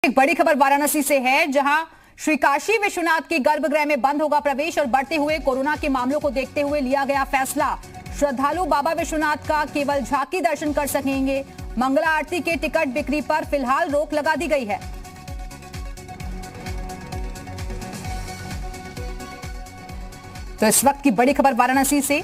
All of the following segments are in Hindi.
एक बड़ी खबर वाराणसी से है, जहां श्री काशी विश्वनाथ के गर्भगृह में बंद होगा प्रवेश और बढ़ते हुए कोरोना के मामलों को देखते हुए लिया गया फैसला। श्रद्धालु बाबा विश्वनाथ का केवल झांकी दर्शन कर सकेंगे। मंगला आरती के टिकट बिक्री पर फिलहाल रोक लगा दी गई है। तो इस वक्त की बड़ी खबर वाराणसी से।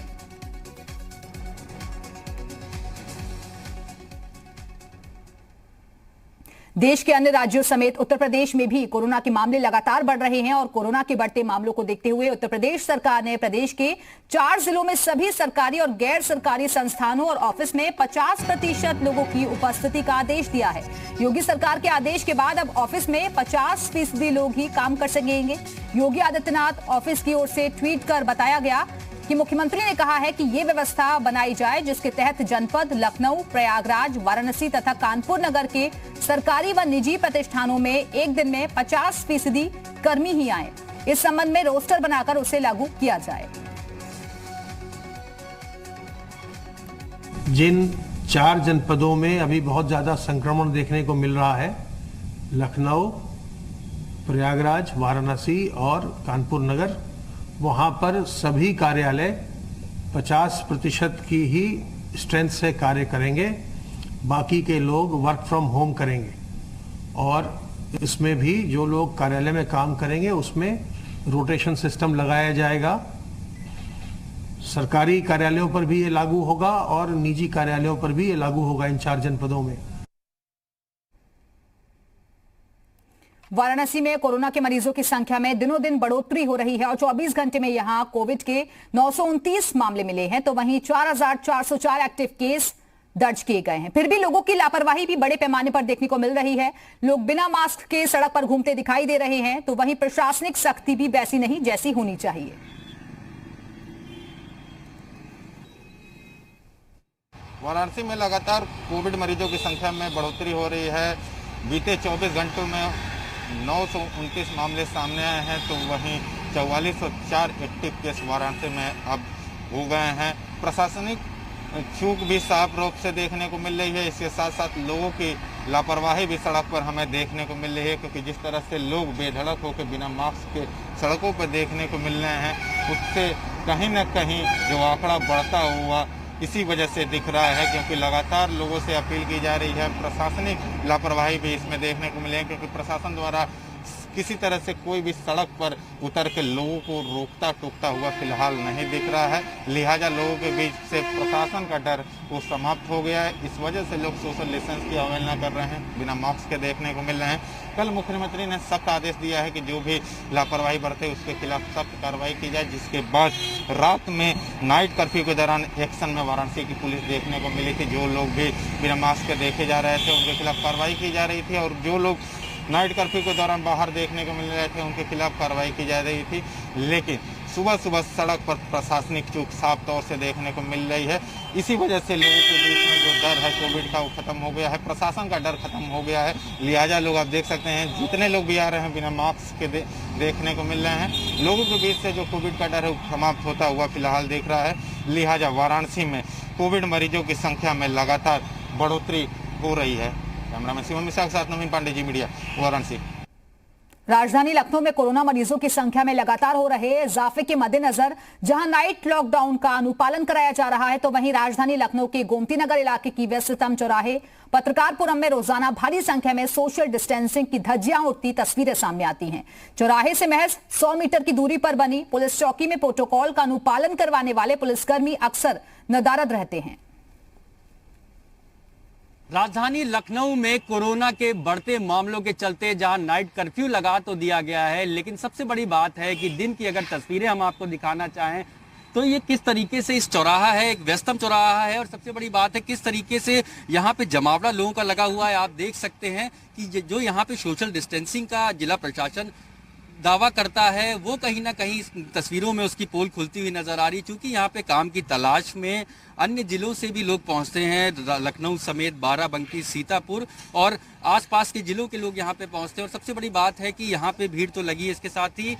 देश के अन्य राज्यों समेत उत्तर प्रदेश में भी कोरोना के मामले लगातार बढ़ रहे हैं और कोरोना के बढ़ते मामलों को देखते हुए उत्तर प्रदेश सरकार ने प्रदेश के 4 जिलों में सभी सरकारी और गैर सरकारी संस्थानों और ऑफिस में 50% लोगों की उपस्थिति का आदेश दिया है। योगी सरकार के आदेश के बाद अब ऑफिस में 50% लोग ही काम कर सकेंगे। योगी आदित्यनाथ ऑफिस की ओर से ट्वीट कर बताया गया कि मुख्यमंत्री ने कहा है कि ये व्यवस्था बनाई जाए जिसके तहत जनपद लखनऊ, प्रयागराज, वाराणसी तथा कानपुर नगर के सरकारी व निजी प्रतिष्ठानों में एक दिन में 50% कर्मी ही आए। इस संबंध में रोस्टर बनाकर उसे लागू किया जाए। जिन 4 जनपदों में अभी बहुत ज्यादा संक्रमण देखने को मिल रहा है, लखनऊ, प्रयागराज, वाराणसी और कानपुर नगर, वहाँ पर सभी कार्यालय 50% की ही स्ट्रेंथ से कार्य करेंगे। बाकी के लोग वर्क फ्रॉम होम करेंगे और इसमें भी जो लोग कार्यालय में काम करेंगे उसमें रोटेशन सिस्टम लगाया जाएगा। सरकारी कार्यालयों पर भी ये लागू होगा और निजी कार्यालयों पर भी ये लागू होगा इन 4 जनपदों में। वाराणसी में कोरोना के मरीजों की संख्या में दिनों दिन बढ़ोतरी हो रही है और 24 घंटे में यहां कोविड के 929 मामले मिले हैं, तो वहीं 4404 एक्टिव केस दर्ज किए गए हैं। फिर भी लोगों की लापरवाही भी बड़े पैमाने पर देखने को मिल रही है। लोग बिना मास्क के सड़क पर घूमते दिखाई दे रहे हैं, तो वहीं प्रशासनिक सख्ती भी वैसी नहीं जैसी होनी चाहिए। वाराणसी में लगातार कोविड मरीजों की संख्या में बढ़ोतरी हो रही है। बीते 24 घंटों में 929 मामले सामने आए हैं, तो वहीं 4404 एक्टिव केस वाराणसी में अब हो गए हैं। प्रशासनिक चूक भी साफ रूप से देखने को मिल रही है। इसके साथ साथ लोगों की लापरवाही भी सड़क पर हमें देखने को मिल रही है, क्योंकि जिस तरह से लोग बेधड़क होकर बिना मास्क के सड़कों पर देखने को मिल रहे हैं, उससे कहीं न कहीं जो आंकड़ा बढ़ता हुआ इसी वजह से दिख रहा है, क्योंकि लगातार लोगों से अपील की जा रही है। प्रशासनिक लापरवाही भी इसमें देखने को मिले, क्योंकि प्रशासन द्वारा किसी तरह से कोई भी सड़क पर उतर के लोगों को रोकता टोकता हुआ फिलहाल नहीं दिख रहा है। लिहाजा लोगों के बीच से प्रशासन का डर वो समाप्त हो गया है। इस वजह से लोग सोशल डिस्टेंस की अवहेलना कर रहे हैं, बिना मास्क के देखने को मिल रहे हैं। कल मुख्यमंत्री ने सख्त आदेश दिया है कि जो भी लापरवाही बरते उसके खिलाफ सख्त कार्रवाई की जाए, जिसके बाद रात में नाइट कर्फ्यू के दौरान एक्शन में वाराणसी की पुलिस देखने को मिली थी। जो लोग भी बिना मास्क के देखे जा रहे थे उनके खिलाफ कार्रवाई की जा रही थी, और जो लोग नाइट कर्फ्यू के दौरान बाहर देखने को मिल रहे थे उनके खिलाफ कार्रवाई की जा रही थी। लेकिन सुबह सुबह सड़क पर प्रशासनिक चूक साफ तौर से देखने को मिल रही है। इसी वजह से लोगों के बीच में जो डर है कोविड का वो खत्म हो गया है, प्रशासन का डर खत्म हो गया है। लिहाजा लोग आप देख सकते हैं जितने लोग भी आ रहे हैं बिना मास्क के देखने को मिल रहे हैं। लोगों के बीच से जो कोविड का डर है वो समाप्त होता हुआ फिलहाल दिख रहा है। लिहाजा वाराणसी में कोविड मरीजों की संख्या में लगातार बढ़ोतरी हो रही है। कैमरामैन शिवम मिश्रा के साथ नवीन पांडे, जी मीडिया, वाराणसी। राजधानी लखनऊ में कोरोना मरीजों की संख्या में लगातार हो रहे इजाफे के मद्देनजर जहां नाइट लॉकडाउन का अनुपालन कराया जा रहा है, तो वहीं राजधानी लखनऊ के गोमती नगर इलाके की व्यस्ततम चौराहे पत्रकारपुरम में रोजाना भारी संख्या में सोशल डिस्टेंसिंग की धज्जियां उड़ती तस्वीरें सामने आती हैं। चौराहे से महज 100 मीटर की दूरी पर बनी पुलिस चौकी में प्रोटोकॉल का अनुपालन करवाने वाले पुलिसकर्मी अक्सर नदारद रहते हैं। राजधानी लखनऊ में कोरोना के बढ़ते मामलों के चलते जहां नाइट कर्फ्यू लगा तो दिया गया है, लेकिन सबसे बड़ी बात है कि दिन की अगर तस्वीरें हम आपको दिखाना चाहें तो ये किस तरीके से इस चौराहा है, एक व्यस्तम चौराहा है, और सबसे बड़ी बात है किस तरीके से यहाँ पे जमावड़ा लोगों का लगा हुआ है। आप देख सकते हैं कि जो यहाँ पे सोशल डिस्टेंसिंग का जिला प्रशासन दावा करता है वो कहीं ना कहीं तस्वीरों में उसकी पोल खुलती हुई नजर आ रही, क्योंकि यहाँ पे काम की तलाश में अन्य जिलों से भी लोग पहुंचते हैं। लखनऊ समेत बाराबंकी, सीतापुर और आसपास के जिलों के लोग यहाँ पे पहुंचते हैं। और सबसे बड़ी बात है कि यहाँ पे भीड़ तो लगी है, इसके साथ ही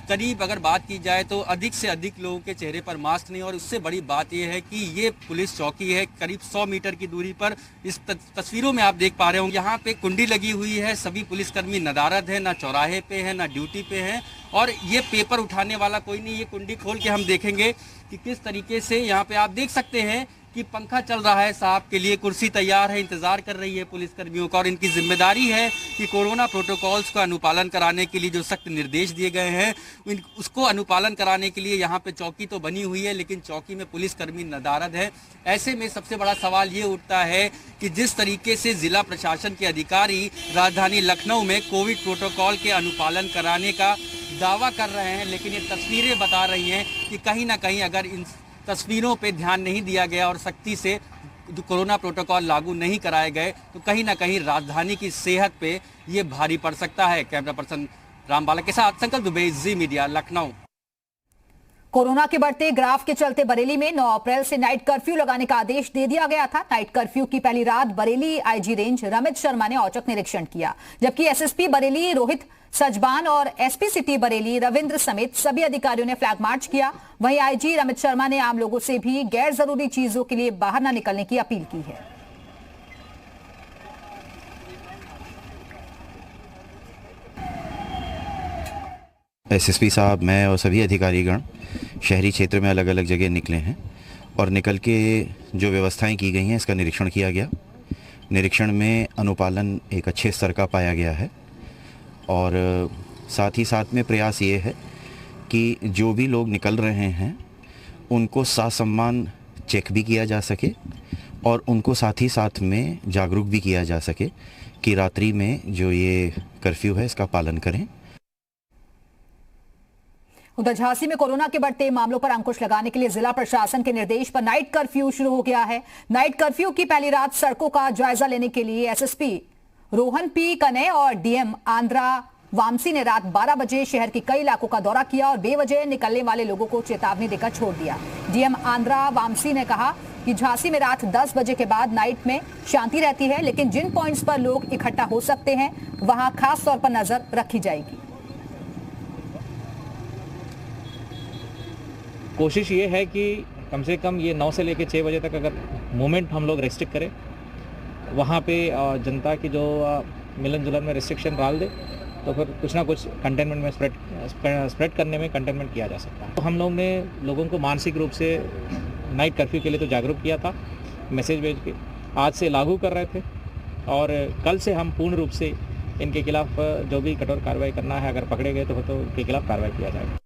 करीब अगर बात की जाए तो अधिक से अधिक लोगों के चेहरे पर मास्क नहीं, और उससे बड़ी बात यह है कि ये पुलिस चौकी है करीब 100 मीटर की दूरी पर। इस तस्वीरों में आप देख पा रहे होंगे यहाँ पे कुंडी लगी हुई है, सभी पुलिसकर्मी नदारद है, ना चौराहे पे है ना ड्यूटी पे है, और ये पेपर उठाने वाला कोई नहीं। ये कुंडी खोल के हम देखेंगे कि किस तरीके से यहाँ पे आप देख सकते हैं कि पंखा चल रहा है साहब के लिए, कुर्सी तैयार है, इंतजार कर रही है पुलिसकर्मियों का, और इनकी जिम्मेदारी है कि कोरोना प्रोटोकॉल्स का अनुपालन कराने के लिए जो सख्त निर्देश दिए गए हैं उसको अनुपालन कराने के लिए यहाँ पे चौकी तो बनी हुई है, लेकिन चौकी में पुलिसकर्मी नदारद है। ऐसे में सबसे बड़ा सवाल ये उठता है कि जिस तरीके से जिला प्रशासन के अधिकारी राजधानी लखनऊ में कोविड प्रोटोकॉल के अनुपालन कराने का दावा कर रहे हैं, लेकिन ये तस्वीरें बता रही हैं कि कहीं ना कहीं अगर इन तस्वीरों पे ध्यान नहीं दिया गया और सख्ती से जो कोरोना प्रोटोकॉल लागू नहीं कराए गए तो कहीं ना कहीं राजधानी की सेहत पे ये भारी पड़ सकता है। कैमरा पर्सन राम बालक के साथ संकल्प दुबे, जी मीडिया, लखनऊ। कोरोना के बढ़ते ग्राफ के चलते बरेली में 9 अप्रैल से नाइट कर्फ्यू लगाने का आदेश दे दिया गया था। नाइट कर्फ्यू की पहली रात बरेली आईजी रेंज रमित शर्मा ने औचक निरीक्षण किया, जबकि एसएसपी बरेली रोहित सजबान और एसपी सिटी बरेली रविंद्र समेत सभी अधिकारियों ने फ्लैग मार्च किया। वहीं आईजी रमित शर्मा ने आम लोगों से भी गैर जरूरी चीजों के लिए बाहर न निकलने की अपील की है। एसएसपी साहब, मैं और सभी अधिकारीगण शहरी क्षेत्र में अलग अलग जगह निकले हैं और निकल के जो व्यवस्थाएं की गई हैं इसका निरीक्षण किया गया। निरीक्षण में अनुपालन एक अच्छे स्तर का पाया गया है, और साथ ही साथ में प्रयास ये है कि जो भी लोग निकल रहे हैं उनको ससम्मान चेक भी किया जा सके और उनको साथ ही साथ में जागरूक भी किया जा सके कि रात्रि में जो ये कर्फ्यू है इसका पालन करें। उधर झांसी में कोरोना के बढ़ते मामलों पर अंकुश लगाने के लिए जिला प्रशासन के निर्देश पर नाइट कर्फ्यू शुरू हो गया है। नाइट कर्फ्यू की पहली रात सड़कों का जायजा लेने के लिए एसएसपी रोहन पी कने और डीएम आंध्रा वामसी ने रात 12 बजे शहर के कई इलाकों का दौरा किया और बेवजह निकलने वाले लोगों को चेतावनी देकर छोड़ दिया। डीएम आंध्रा वामसी ने कहा कि झांसी में रात 10 बजे के बाद नाइट में शांति रहती है, लेकिन जिन पॉइंट्स पर लोग इकट्ठा हो सकते हैं वहां खास तौर पर नजर रखी जाएगी। कोशिश ये है कि कम से कम ये 9 से लेकर 6 बजे तक अगर मूवमेंट हम लोग रेस्ट्रिक्ट करें, वहाँ पे जनता की जो मिलन जुलन में रिस्ट्रिक्शन डाल दे तो फिर कुछ ना कुछ कंटेनमेंट में स्प्रेड करने में कंटेनमेंट किया जा सकता है। तो हम लोग ने लोगों को मानसिक रूप से नाइट कर्फ्यू के लिए तो जागरूक किया था, मैसेज भेज के आज से लागू कर रहे थे, और कल से हम पूर्ण रूप से इनके खिलाफ जो भी कठोर कार्रवाई करना है, अगर पकड़े गए तो उनके खिलाफ कार्रवाई किया जाएगा।